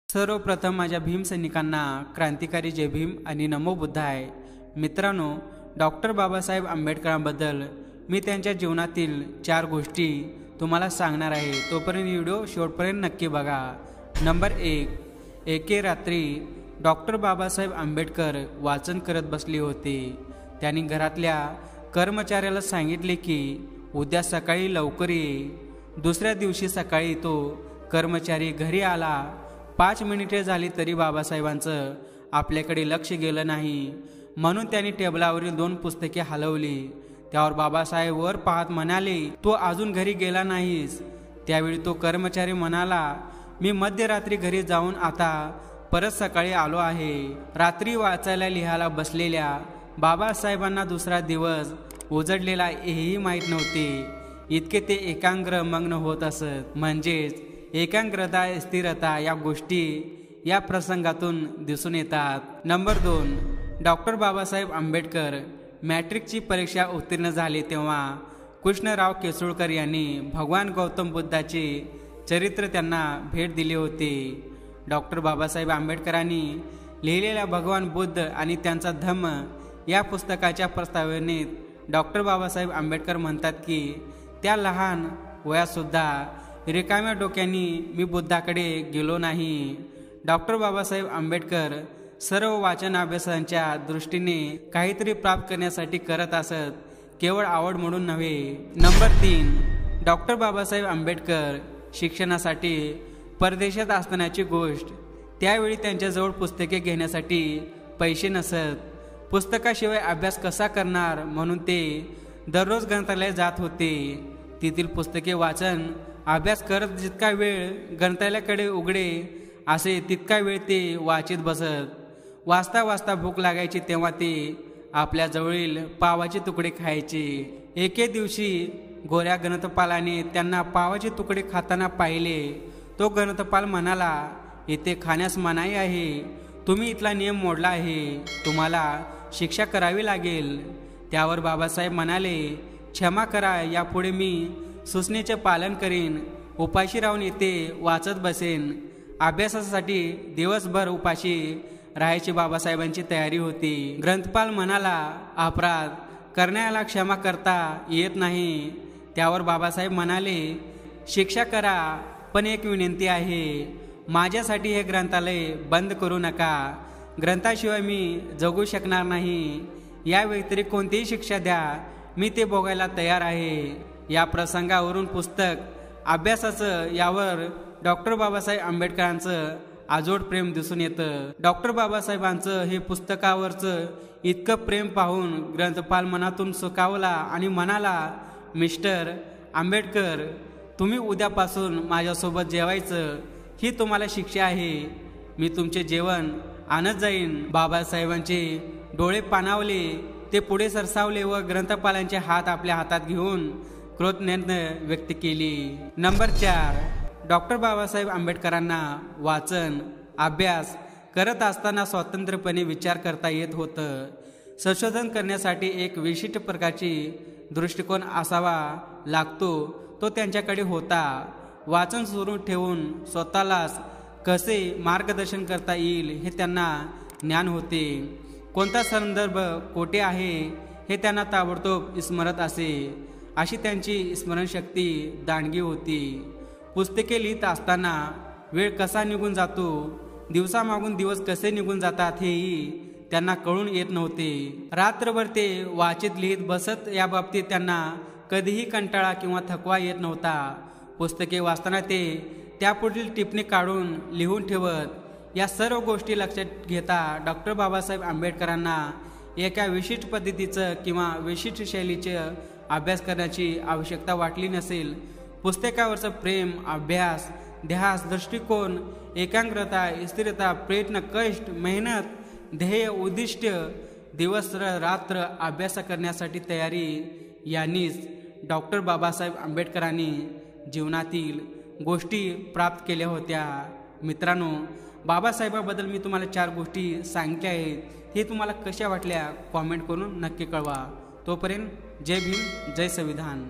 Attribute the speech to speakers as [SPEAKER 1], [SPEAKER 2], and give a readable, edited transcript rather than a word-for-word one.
[SPEAKER 1] सर्वप्रथम माझ्या भीम सैनिकांना क्रांतिकारी जय भीम आणि नमो बुद्धाय। मित्रांनो, डॉक्टर बाबासाहेब आंबेडकरांबद्दल मी त्यांच्या जीवनातील 4 गोष्टी तुम्हाला सांगणार आहे। तोपर्यंत व्हिडिओ शेवटपर्यंत नक्की बघा। नंबर 1, एके रात्री डॉक्टर बाबासाहेब आंबेडकर वाचन करत बसले होते। त्यांनी घरातल्या कर्मचाऱ्याला सांगितले की उद्या सकाळी लवकर ये। दुसऱ्या दिवशी सकाळी तो कर्मचारी घरी आला। 5 मिनिटे झाली तरी बाबासाहेबांचं आपल्याकडे लक्ष गेलं नाही, म्हणून त्यांनी टेबलावरील 2 पुस्तके हलवली। त्यावर बाबासाहेब वर पाहत म्हणाले, तू अजून घरी गेला नाहीस। त्यावेळी तो कर्मचारी म्हणाला, मी मध्यरात्री घरी जाऊन आता परत सकाळी आलो आहे। रात्री वाचायला लिहायला बसलेल्या बाबासाहेबांना दुसरा दिवस उजडलेला हेही माहीत नव्हते। इतके ते एकाग्र मग्न होत असत। म्हणजेच एकाग्रता, स्थिरता या गोष्टी या प्रसंगातून दिसून येतात। नंबर 2, डॉक्टर बाबासाहेब आंबेडकर मॅट्रिकची परीक्षा उत्तीर्ण झाली तेव्हा कृष्णराव केसुळकर यांनी भगवान गौतम बुद्धाचे चरित्र त्यांना भेट दिले होते। डॉक्टर बाबासाहेब आंबेडकरांनी लिहिलेल्या भगवान बुद्ध आणि त्यांचा धम्म या पुस्तकाच्या प्रस्तावनेत डॉक्टर बाबासाहेब आंबेडकर म्हणतात की त्या लहान वयातसुद्धा रिकाम्या डोक्यांनी मी बुद्धाकडे गेलो नाही। डॉक्टर बाबासाहेब आंबेडकर सर्व वाचन अभ्यासांच्या दृष्टीने काहीतरी प्राप्त करण्यासाठी करत असत, केवळ आवड म्हणून नव्हे। नंबर 3, डॉक्टर बाबासाहेब आंबेडकर शिक्षणासाठी परदेशात असतानाची गोष्ट। त्यावेळी त्यांच्याजवळ पुस्तके घेण्यासाठी पैसे नसत। पुस्तकाशिवाय अभ्यास कसा करणार, म्हणून ते दररोज ग्रंथालयात जात होते। तेथील पुस्तके वाचन अभ्यास करत जितका वेळ ग्रंथालयाकडे उघडे असे तितका वेळ ते वाचित बसत। वाचता वाचता भूक लागायची तेव्हा ते आपल्या जवळील पावाचे तुकडे खायचे। एके दिवशी गोऱ्या ग्रंथपालाने त्यांना पावाचे तुकडे खाताना पाहिले। तो ग्रंथपाल म्हणाला, इथे खाण्यास मनाई आहे, तुम्ही इथला नियम मोडला आहे, तुम्हाला शिक्षा करावी लागेल। त्यावर बाबासाहेब म्हणाले, क्षमा करा, यापुढे मी सूचनेचे पालन करीन, उपाशी राहून इथे वाचत बसेन। अभ्यासासाठी दिवसभर उपाशी राहायची बाबासाहेबांची तयारी होती। ग्रंथपाल म्हणाला, अपराध करण्याला क्षमा करता येत नाही। त्यावर बाबासाहेब म्हणाले, शिक्षा करा, पण एक विनंती आहे, माझ्यासाठी हे ग्रंथालय बंद करू नका। ग्रंथाशिवाय मी जगू शकणार नाही। या व्यतिरिक्त कोणतीही शिक्षा द्या, मी ते भोगायला तयार आहे। या प्रसंगावरून पुस्तक अभ्यासाचं यावर डॉक्टर बाबासाहेब आंबेडकरांचं अजोड प्रेम दिसून येतं। डॉक्टर बाबासाहेबांचं हे पुस्तकावरचं इतकं प्रेम पाहून ग्रंथपाल मनातून सुखावला आणि म्हणाला, मिस्टर आंबेडकर, तुम्ही उद्यापासून माझ्यासोबत जेवायचं, ही तुम्हाला शिक्षा आहे। मी तुमचे जेवण आणत जाईन। बाबासाहेबांचे डोळे पाणावले, ते पुढे सरसावले व ग्रंथपालांचे हात आपल्या हातात घेऊन कृतज्ञता व्यक्त केली। नंबर 4, डॉक्टर बाबासाहेब आंबेडकरांना वाचन अभ्यास करत असताना स्वतंत्रपणे विचार करता येत होतं। संशोधन करण्यासाठी एक विशिष्ट प्रकारची दृष्टिकोन असावा लागतो, तो त्यांच्याकडे होता। वाचन सुरू ठेवून स्वतःलाच कसे मार्गदर्शन करता येईल हे त्यांना ज्ञान होते। कोणता संदर्भ कोठे आहे हे त्यांना ताबडतोब स्मरत असे, अशी त्यांची स्मरणशक्ती दांडगी होती। पुस्तके लिहित असताना वेळ कसा निघून जातो, दिवसामागून दिवस कसे निघून जातात हेही त्यांना कळून येत नव्हते। रात्रभर ते वाचित लिहित बसत, या बाबतीत त्यांना कधीही कंटाळा किंवा थकवा येत नव्हता। पुस्तके वाचताना ते त्यापुढील टिपणी काढून लिहून ठेवत। या सर्व गोष्टी लक्षात घेता डॉक्टर बाबासाहेब आंबेडकरांना एका विशिष्ट पद्धतीचं किंवा विशिष्ट शैलीचे अभ्यास करण्याची आवश्यकता वाटली नसेल। पुस्तकावरचं प्रेम, अभ्यास, ध्यास, दृष्टिकोन, एकाग्रता, स्थिरता, प्रयत्न, कष्ट, मेहनत, ध्येय, उद्दिष्ट, दिवस रात्र अभ्यास करण्यासाठी तयारी यांनीच डॉक्टर बाबासाहेब आंबेडकरांनी जीवनातील गोष्टी प्राप्त केल्या होत्या। मित्रांनो, बाबासाहेबाबद्दल मी तुम्हाला 4 गोष्टी सांगितल्या आहेत, हे तुम्हाला कशा वाटल्या कॉमेंट करून नक्की कळवा। तोपर्यंत जय भीम, जय संविधान।